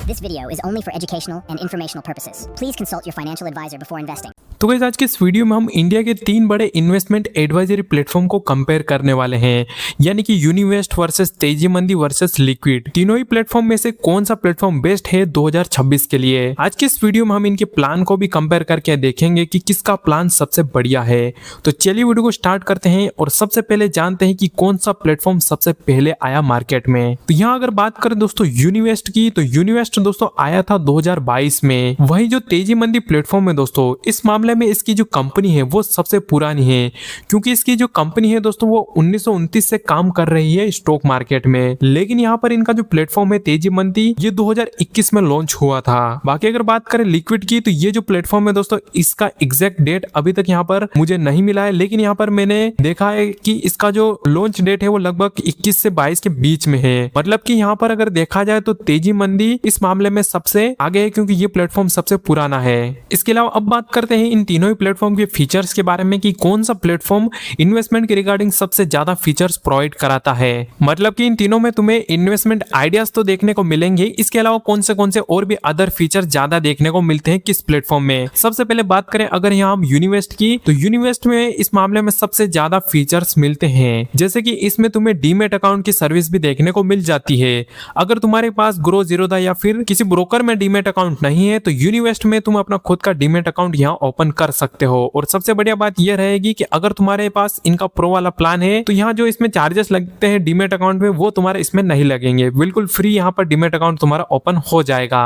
This video is only for educational and informational purposes. Please consult your financial advisor before investing. तो guys आज के इस video में हम इंडिया के 3 बड़े इन्वेस्टमेंट एडवाइजरी प्लेटफॉर्म को कंपेयर करने वाले हैं, यानी कि यूनिवेस्ट वर्सेस तेजी मंदी वर्सेस लिक्विड। तीनों ही प्लेटफॉर्म में से कौन सा प्लेटफॉर्म बेस्ट है 2026 के लिए। आज के इस वीडियो में हम इनके प्लान को भी कंपेयर करके देखेंगे कि किसका प्लान सबसे बढ़िया है। तो चलिए वीडियो को स्टार्ट करते हैं और सबसे पहले जानते हैं कि कौन सा प्लेटफॉर्म सबसे पहले आया मार्केट में। तो यहाँ अगर बात करें दोस्तों यूनिवेस्ट की, तो यूनिवेस्ट दोस्तों आया था 2022 में। वही जो तेजी मंदी प्लेटफॉर्म है दोस्तों, इस मामले में इसकी जो कंपनी है वो सबसे पुरानी है, क्योंकि इसकी जो कंपनी है दोस्तों वो 1929 से काम कर रही है स्टॉक मार्केट में। लेकिन यहाँ पर इनका जो प्लेटफॉर्म है तेजी मंदी, ये 2021 में लॉन्च हुआ था। बाकी अगर बात करें लिक्विड की, तो ये जो प्लेटफॉर्म है दोस्तों, इसका एग्जैक्ट डेट अभी तक यहाँ पर मुझे नहीं मिला है, लेकिन यहाँ पर मैंने देखा है कि इसका जो लॉन्च डेट है वो लगभग 21 से 22 के बीच में है। मतलब कि यहाँ पर अगर देखा जाए तो तेजी मंदी इस मामले में सबसे आगे है, क्योंकि ये प्लेटफॉर्म सबसे पुराना है। इसके अलावा अब बात करते हैं इन तीनों ही प्लेटफॉर्म के फीचर्स के बारे में कि कौन सा प्लेटफॉर्म इन्वेस्टमेंट के रिगार्डिंग सबसे ज्यादा फीचर्स प्रोवाइड कराता है। मतलब कि इन तीनों में तुम्हें इन्वेस्टमेंट आइडियाज तो देखने को मिलेंगे, इसके अलावा कौन से और भी अदर फीचर ज्यादा देखने को मिलते हैं किस प्लेटफॉर्म में। सबसे पहले बात करें अगर यहाँ हम यूनिवेस्ट की, तो यूनिवेस्ट में इस मामले में सबसे ज्यादा फीचर्स मिलते हैं, जैसे कि इसमें तुम्हें डीमेट अकाउंट की सर्विस भी देखने को मिल जाती है। अगर तुम्हारे पास ग्रो जीरोधा या फिर किसी ब्रोकर में डीमेट अकाउंट नहीं है, तो यूनिवेस्ट में तुम अपना खुद का डीमेट अकाउंट यहाँ ओपन कर सकते हो। और सबसे बढ़िया बात यह रहेगी कि अगर तुम्हारे पास इनका प्रो वाला प्लान है, तो यहाँ जो इसमें चार्जेस लगते हैं डीमेट अकाउंट में, वो तुम्हारे इसमें नहीं लगेंगे। बिल्कुल फ्री यहाँ पर डीमेट अकाउंट तुम्हारा ओपन हो जाएगा।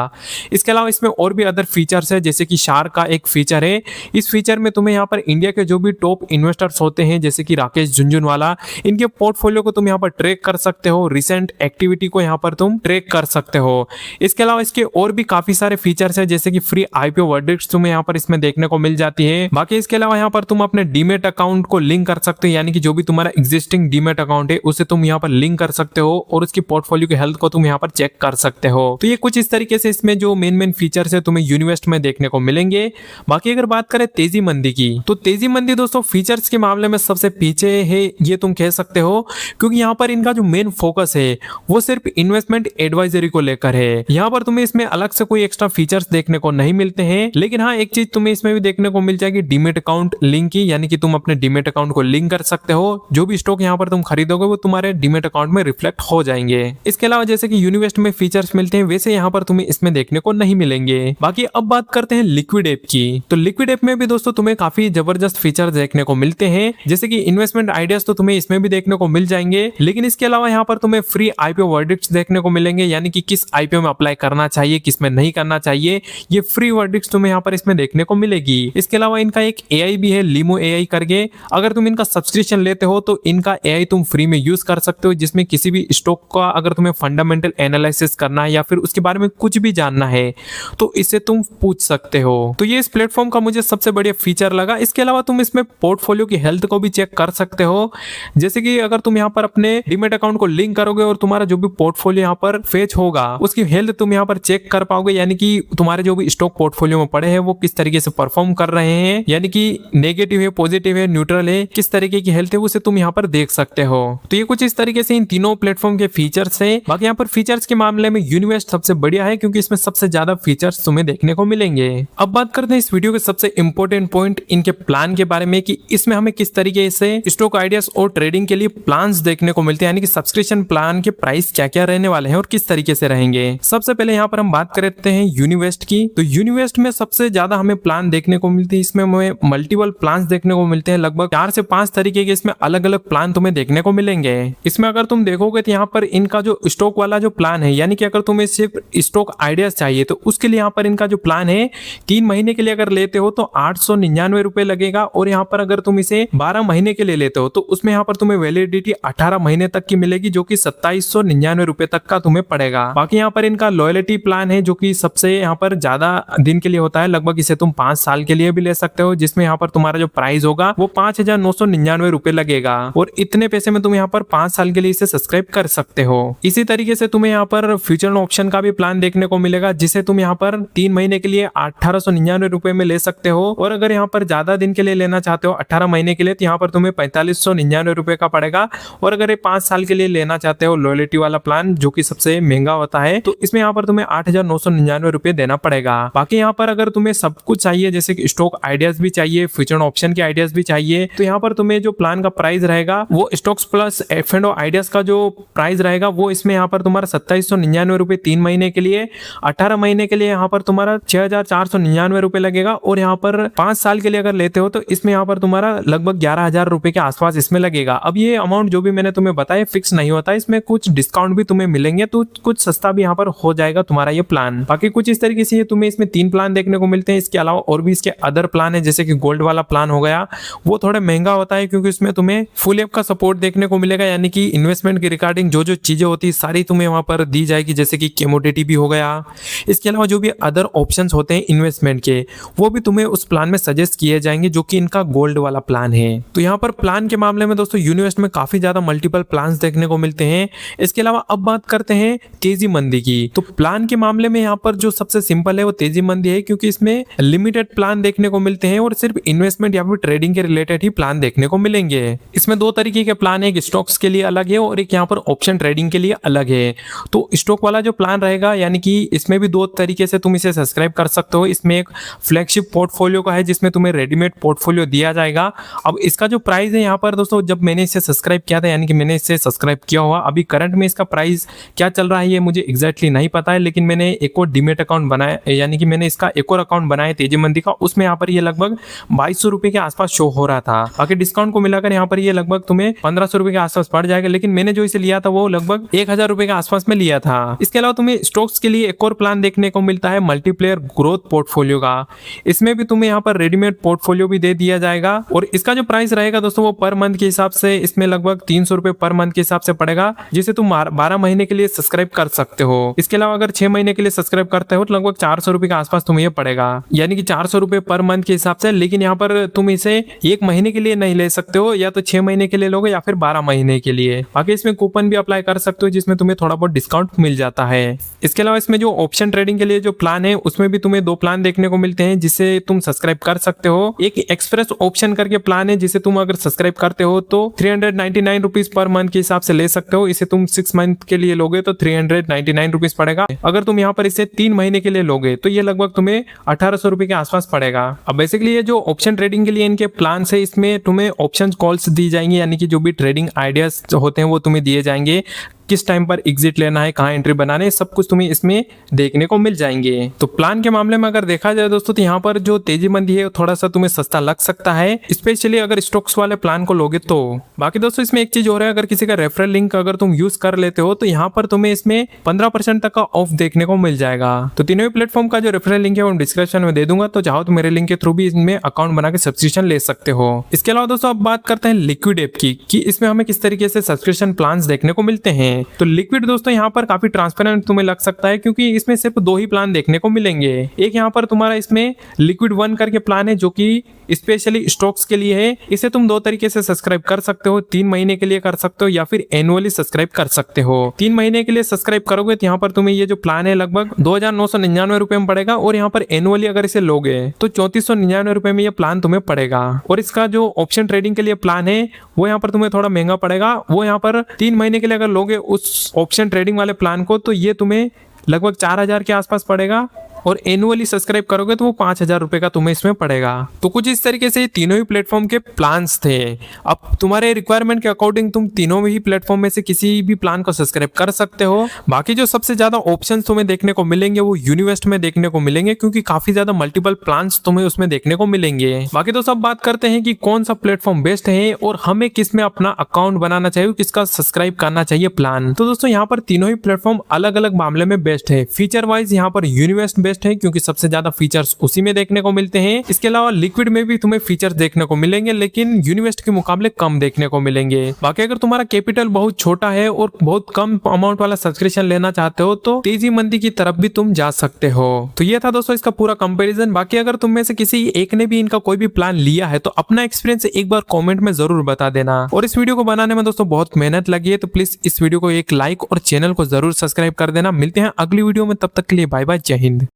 इसके अलावा इसमें और भी अदर फीचर्स है, जैसे कि शार्क का एक फीचर है। इस फीचर में तुम्हें यहाँ पर इंडिया के जो भी टॉप इन्वेस्टर्स होते हैं, जैसे कि राकेश झुनझुनवाला, इनके पोर्टफोलियो को तुम यहाँ पर ट्रैक कर सकते हो, रिसेंट एक्टिविटी को यहाँ पर तुम ट्रैक कर सकते हो। इसके अलावा इसके और भी काफी सारे फीचर्स है, जैसे कि फ्री आईपीओ वर्डिक्ट्स तुम्हें यहाँ पर इसमें देखने को मिल जाती है। बाकी इसके अलावा यहाँ पर तुम अपने डीमेट अकाउंट को लिंक कर सकते हो, यानी कि जो भी तुम्हारा एग्जिस्टिंग डीमेट अकाउंट है उसे तुम यहाँ पर लिंक कर सकते हो और उसकी पोर्टफोलियो की हेल्थ को तुम यहाँ पर चेक कर सकते हो। तो ये कुछ इस तरीके से इसमें जो मेन फीचर्स है तुम्हें यूनिवेस्ट में देखने को मिलेंगे। बाकी अगर बात करें तेजी मंदी की, तो तेजी मंदी दोस्तों फीचर्स के मामले में सबसे पीछे है, ये तुम कह सकते हो, क्योंकि यहाँ पर इनका जो मेन फोकस है वो सिर्फ इन्वेस्टमेंट एडवाइजरी को लेकर है। यहाँ पर तुम्हें इसमें अलग से कोई एक्स्ट्रा फीचर्स देखने को नहीं मिलते हैं। लेकिन हाँ, एक चीज तुम्हें इसमें भी देखने को मिल जाएगी, डीमेट अकाउंट लिंक की, यानी कि तुम अपने डीमेट अकाउंट को लिंक कर सकते हो। जो भी स्टॉक यहाँ पर तुम खरीदोगे वो तुम्हारे डीमेट अकाउंट में रिफ्लेक्ट हो जाएंगे। इसके अलावा जैसे कि यूनिवेस्ट में फीचर्स मिलते हैं, वैसे यहाँ पर तुम्हें इसमें देखने को नहीं मिलेंगे। बाकी अब बात करते हैं लिक्विड ऐप की, तो लिक्विड ऐप में भी दोस्तों तुम्हें काफी जबरदस्त फीचर देखने को मिलते हैं, जैसे कि इन्वेस्टमेंट आइडियाज तो तुम्हें इसमें भी देखने को मिल जाएंगे। लेकिन इसके अलावा यहाँ पर तुम्हें फ्री आईपीओ वर्डिक्ट्स देखने को मिलेंगे, यानी कि किस आईपीओ में अप्लाई करना चाहिए, किस में नहीं करना चाहिए, ये फ्री वर्डिक्ट्स तुम्हें यहाँ पर इसमें देखने को मिलेगी। इसके अलावा इनका एक एआई भी है, लीमो एआई करके। अगर तुम इनका सब्सक्रिप्शन लेते हो तो इनका एआई तुम फ्री में यूज कर सकते हो, जिसमें किसी भी स्टॉक का अगर तुम्हें फंडामेंटल एनालिसिस करना है या फिर उसके बारे में कुछ भी जानना है तो इसे तुम पूछ सकते हो। तो ये इस प्लेटफॉर्म का मुझे सबसे बढ़िया फीचर लगा। इसके अलावा तुम इसमें पोर्टफोलियो की हेल्थ को भी चेक कर सकते हो, जैसे कि अगर तुम यहाँ पर अपने डीमेट अकाउंट को लिंक करोगे और तुम्हारा जो भी पोर्टफोलियो यहाँ पर फेच होगा उसकी हेल्थ तुम यहाँ पर चेक कर पाओगे, यानी कि तुम्हारे जो भी स्टॉक पोर्टफोलियो में पड़े हैं वो किस तरीके से परफॉर्म कर रहे हैं, यानी कि नेगेटिव है, पॉजिटिव है, न्यूट्रल है, किस तरीके की हेल्थ है उसे तुम यहाँ पर देख सकते हो। तो ये कुछ इस तरीके से इन तीनों प्लेटफॉर्म के फीचर्स हैं। बाकी यहाँ पर फीचर्स के मामले में यूनिवेस्ट सबसे बढ़िया है, क्योंकि इसमें सबसे ज्यादा फीचर्स तुम्हें देखने को मिलेंगे। अब बात करते हैं इस वीडियो के सबसे इंपॉर्टेंट पॉइंट, इनके प्लान के बारे में, कि इसमें हमें किस तरीके से स्टॉक आइडियाज और ट्रेडिंग के लिए प्लान्स देखने को मिलते हैं, यानी कि सब्सक्रिप्शन प्लान के प्राइस क्या क्या रहने वाले हैं और किस तरीके से रहेंगे। सबसे पहले यहाँ पर हम बात करते हैं यूनिवेस्ट की, तो यूनिवेस्ट में सबसे ज्यादा हमें प्लान देखने को मिलती है। इसमें हमें मल्टीपल प्लान देखने को मिलते हैं, लगभग 4 से 5 तरीके के इसमें अलग अलग प्लान तुम्हें देखने को मिलेंगे। इसमें अगर तुम देखोगे तो यहाँ पर इनका जो स्टॉक वाला जो प्लान है, यानी कि अगर तुम्हें सिर्फ स्टॉक आइडियाज चाहिए तो उसके लिए यहाँ पर इनका जो प्लान है 3 महीने के लिए अगर लेते हो तो 899 रुपए लगेगा, और यहाँ पर अगर तुम इसे 12 महीने के लिए लेते हो तो उसमें यहाँ पर तुम्हें वैलिडिटी 18 महीने तक की मिलेगी, जो कि 2799 रुपए तक का तुम्हें पड़ेगा। बाकी यहाँ पर इनका लॉयल्टी प्लान है, जो कि सबसे यहाँ पर ज्यादा दिन के लिए होता है, लगभग इसे तुम 5 साल के लिए भी ले सकते हो, जिसमें यहाँ पर तुम्हारा जो प्राइस होगा वो 5,999 रुपए लगेगा और इतने पैसे में तुम यहाँ पर 5 साल के लिए इसे सब्सक्राइब कर सकते हो। इसी तरीके से तुम्हें यहाँ पर फ्यूचर ऑप्शन का भी प्लान देखने को मिलेगा, जिसे तुम यहाँ पर 3 महीने के लिए 1899 रुपए में ले सकते हो और अगर यहाँ पर ज्यादा दिन के लिए लेना चाहते हो 18 महीने के लिए तो यहाँ पर तुम्हें 4599 रुपए का पड़ेगा और अगर ये 5 साल के लिए लेना चाहते हो लॉयल्टी वाला प्लान जो कि सबसे महंगा होता है तो इसमें यहाँ पर तुम्हें 8,999 रुपए देना पड़ेगा। बाकी यहाँ पर अगर तुम्हें सब कुछ चाहिए जैसे कि स्टॉक आइडियाज भी चाहिए, फ्यूचर ऑप्शन के आइडियाज भी चाहिए, तो यहाँ पर तुम्हें जो प्लान का प्राइस रहेगा वो स्टॉक्स प्लस F&O आइडियाज का जो प्राइस रहेगा वो इसमें यहाँ पर तुम्हारा 2799 रुपए 3 महीने के लिए, 18 महीने के लिए यहाँ पर तुम्हारा 6,499 रुपए लगेगा और यहाँ पर 5 साल के लिए अगर लेते हो तो इसमें यहाँ पर तुम्हारा लगभग 11,000 रुपए के आसपास इसमें लगेगा। अब ये अमाउंट जो भी मैंने तुम्हें बताया फिक्स नहीं होता, इसमें कुछ डिस्काउंट भी तुम्हें मिलेंगे तो कुछ सस्ता भी यहाँ पर हो जाएगा तुम्हारा ये प्लान। बाकी कुछ इस तरीके से तुम्हें इसमें 3 प्लान देखने को मिलते हैं। इसके अलावा और भी इसके अदर प्लान है जैसे कि गोल्ड वाला प्लान हो गया, वो थोड़ा महंगा होता है क्योंकि इसमें तुम्हें फुल ऐप का सपोर्ट देखने को मिलेगा, यानी कि इन्वेस्टमेंट की रिगार्डिंग जो जो चीजें होती है सारी तुम्हें वहां पर दी जाएगी, जैसे कि कमोडिटी भी हो गया। इसके अलावा जो भी अदर ऑप्शंस होते हैं इन्वेस्टमेंट के वो भी तुम्हें उस प्लान में सजेस्ट किए जाएंगे जो कि इनका गोल्ड वाला प्लान है। तो यहाँ पर प्लान के मामले में दोस्तों यूनिवेस्ट में काफी ज्यादा मल्टीपल प्लान्स देखने को मिलते हैं। इसके अलावा अब बात करते हैं तेजी मंदी की। तो प्लान के मामले में यहाँ पर जो सबसे सिंपल है वो तेजी मंदी है क्योंकि इसमें लिमिटेड प्लान देखने को मिलते हैं और सिर्फ इन्वेस्टमेंट या फिर ट्रेडिंग के रिलेटेड ही प्लान देखने को मिलेंगे। इसमें 2 तरीके के प्लान है, एक स्टॉक्स के लिए अलग है और एक यहाँ पर ऑप्शन ट्रेडिंग के लिए अलग है। तो स्टॉक वाला जो प्लान रहेगा यानी कि इसमें भी 2 तरीके से तुम इसे सब्सक्राइब कर सकते हो। इसमें एक फ्लैगशिप पोर्टफोलियो का है जिसमें तुम्हें रेडीमेड पोर्टफोलियो दिया जाएगा। अब इसका जो प्राइस है यहाँ पर दोस्तों जब मैंने इसे सब्सक्राइब किया था यानी कि मैंने इसे सब्सक्राइब किया हुआ, अभी करंट में इसका प्राइस क्या चल रहा है ये मुझे एग्जैक्टली नहीं पता है, लेकिन मैंने एक और डीमेट अकाउंट बनाया यानी कि मैंने इसका एक और अकाउंट बनाया तेजी मंदी का, उसमें यहाँ पर ये लगभग 2200 रुपए के आसपास शो हो रहा था। बाकी डिस्काउंट को मिलाकर यहाँ पर ये लगभग तुम्हें 1500 रुपए के आसपास पड़ जाएगा, लेकिन मैंने जो इसे लिया था वो लगभग 1000 रुपए के आसपास में लिया था। इसके अलावा तुम्हें स्टॉक्स के लिए एक और प्लान देखने को मिलता है मल्टीप्लेयर ग्रोथ पोर्टफोलियो का। इसमें भी तुम्हें यहाँ पर रेडीमेड पोर्टफोलियो भी दे दिया जाएगा और इसका जो प्राइस रहेगा दोस्तों वो पर मंथ के हिसाब से इसमें लगभग 300 रुपए पर मंथ के हिसाब से पड़ेगा, जिसे तुम 12 महीने के लिए सब्सक्राइब कर सकते हो। इसके अलावा अगर 6 महीने के लिए सब्सक्राइब करते हो तो लगभग 400 रुपए के आसपास तुम्हें ये पड़ेगा, यानी कि 400 रुपए पर मंथ के हिसाब से। लेकिन यहाँ पर तुम इसे 1 महीने के लिए नहीं ले सकते हो, या तो 6 महीने के लिए लोगे या फिर 12 महीने के लिए। बाकी इसमें कूपन भी अप्लाई कर सकते हो जिसमें तुम्हें थोड़ा बहुत डिस्काउंट मिल जाता है। इसके अलावा इसमें जो ऑप्शन ट्रेडिंग के लिए जो प्लान है उसमें भी तुम्हें 2 प्लान देखने को मिलते हैं जिससे तुम सब्सक्राइब कर सकते हो। एक एक्सप्रेस ऑप्शन करके प्लान है जिसे तुम अगर सब्सक्राइब करते हो तो 399 रुपीज पर मंथ के हिसाब से ले सकते हो। इसे तुम 6 मंथ के लिए लोगे तो 399 रुपीज पड़ेगा। अगर तुम यहाँ पर इसे 3 महीने के लिए लोगे तो ये लगभग तुम्हें 1800 रुपए के आसपास पड़ेगा। अब बेसिकली ये जो ऑप्शन ट्रेडिंग के लिए इनके प्लान है इसमें तुम्हें ऑप्शन कॉल्स दी जाएंगी, यानी कि जो भी ट्रेडिंग आइडियाज होते हैं वो तुम्हें दिए जाएंगे, किस टाइम पर एग्जिट लेना है, कहाँ एंट्री बनाने है, सब कुछ तुम्हें इसमें देखने को मिल जाएंगे। तो प्लान के मामले में अगर देखा जाए दोस्तों तो यहाँ पर जो तेजी मंदी है थोड़ा सा तुम्हें सस्ता लग सकता है, स्पेशली अगर स्टॉक्स वाले प्लान को लोगे तो। बाकी दोस्तों इसमें एक चीज हो रहा है, अगर किसी का रेफरल लिंक अगर तुम यूज कर लेते हो तो यहाँ पर तुम्हें इसमें 15% तक का ऑफ देखने को मिल जाएगा। तो तीनों ही प्लेटफॉर्म का जो रेफरल लिंक है वो डिस्क्रिप्शन में दे दूंगा, तो चाहो तो मेरे लिंक के थ्रू भी इसमें अकाउंट बना के सब्सक्रिप्शन ले सकते हो। इसके अलावा दोस्तों अब बात करते हैं लिक्विड ऐप की कि इसमें हमें किस तरीके से सब्सक्रिप्शन प्लान देखने को मिलते हैं। तो लिक्विड दोस्तों यहाँ पर काफी ट्रांसपेरेंट तुम्हें लग सकता है क्योंकि इसमें सिर्फ 2 ही प्लान देखने को मिलेंगे। एक यहाँ पर तुम्हारा इसमें लिक्विड 1 करके प्लान है जो कि स्पेशली स्टॉक्स के लिए है। इसे तुम 2 तरीके से सब्सक्राइब कर सकते हो, 3 महीने के लिए कर सकते हो या फिर एनुअली सब्सक्राइब कर सकते हो। 3 महीने के लिए सब्सक्राइब करोगे तो यहाँ पर तुम्हें ये जो प्लान है लगभग 2999 रुपए में पड़ेगा और यहाँ पर एनुअली अगर इसे लोगे तो 3499 रुपए में ये प्लान तुम्हें पड़ेगा। और इसका जो ऑप्शन ट्रेडिंग के लिए प्लान है वो यहाँ पर तुम्हें थोड़ा महंगा पड़ेगा। वो यहाँ पर 3 महीने के लिए अगर लोगे उस ऑप्शन ट्रेडिंग वाले प्लान को तो ये तुम्हें लगभग 4000 के आसपास पड़ेगा और एनुअली सब्सक्राइब करोगे तो वो 5000 रुपए का तुम्हें इसमें पड़ेगा। तो कुछ इस तरीके से तीनों ही प्लेटफॉर्म के प्लान्स थे। अब तुम्हारे रिक्वायरमेंट के अकॉर्डिंग तुम तीनों ही प्लेटफॉर्म में से किसी भी प्लान को सब्सक्राइब कर सकते हो। बाकी जो सबसे ज्यादा ऑप्शंस तुम्हें देखने को मिलेंगे वो यूनिवेस्ट में देखने को मिलेंगे क्योंकि काफी ज्यादा मल्टीपल प्लान्स तुम्हें उसमें देखने को मिलेंगे। बाकी तो सब बात करते हैं कि कौन सा प्लेटफॉर्म बेस्ट है और हमें किस में अपना अकाउंट बनाना चाहिए, किसका सब्सक्राइब करना चाहिए प्लान। तो दोस्तों यहाँ पर तीनों ही प्लेटफॉर्म अलग अलग मामले में बेस्ट है। फीचर वाइज यहाँ पर यूनिवेस्ट बेस्ट बेस्ट है क्योंकि सबसे ज्यादा फीचर्स उसी में देखने को मिलते हैं। इसके अलावा लिक्विड में भी तुम्हें फीचर्स देखने को मिलेंगे लेकिन यूनिवेस्ट के मुकाबले कम देखने को मिलेंगे। बाकी अगर तुम्हारा कैपिटल बहुत छोटा है और बहुत कम अमाउंट वाला सब्सक्रिप्शन लेना चाहते हो तो तेजी मंदी की तरफ भी तुम जा सकते हो। तो ये था दोस्तों इसका पूरा कंपैरिजन। बाकी अगर तुम में से किसी एक ने भी इनका कोई भी प्लान लिया है तो अपना एक्सपीरियंस एक बार कमेंट में जरूर बता देना। और इस वीडियो को बनाने में दोस्तों बहुत मेहनत लगी है तो प्लीज इस वीडियो को एक लाइक और चैनल को जरूर सब्सक्राइब कर देना। मिलते हैं अगली वीडियो में, तब तक के लिए बाय बाय, जय हिंद।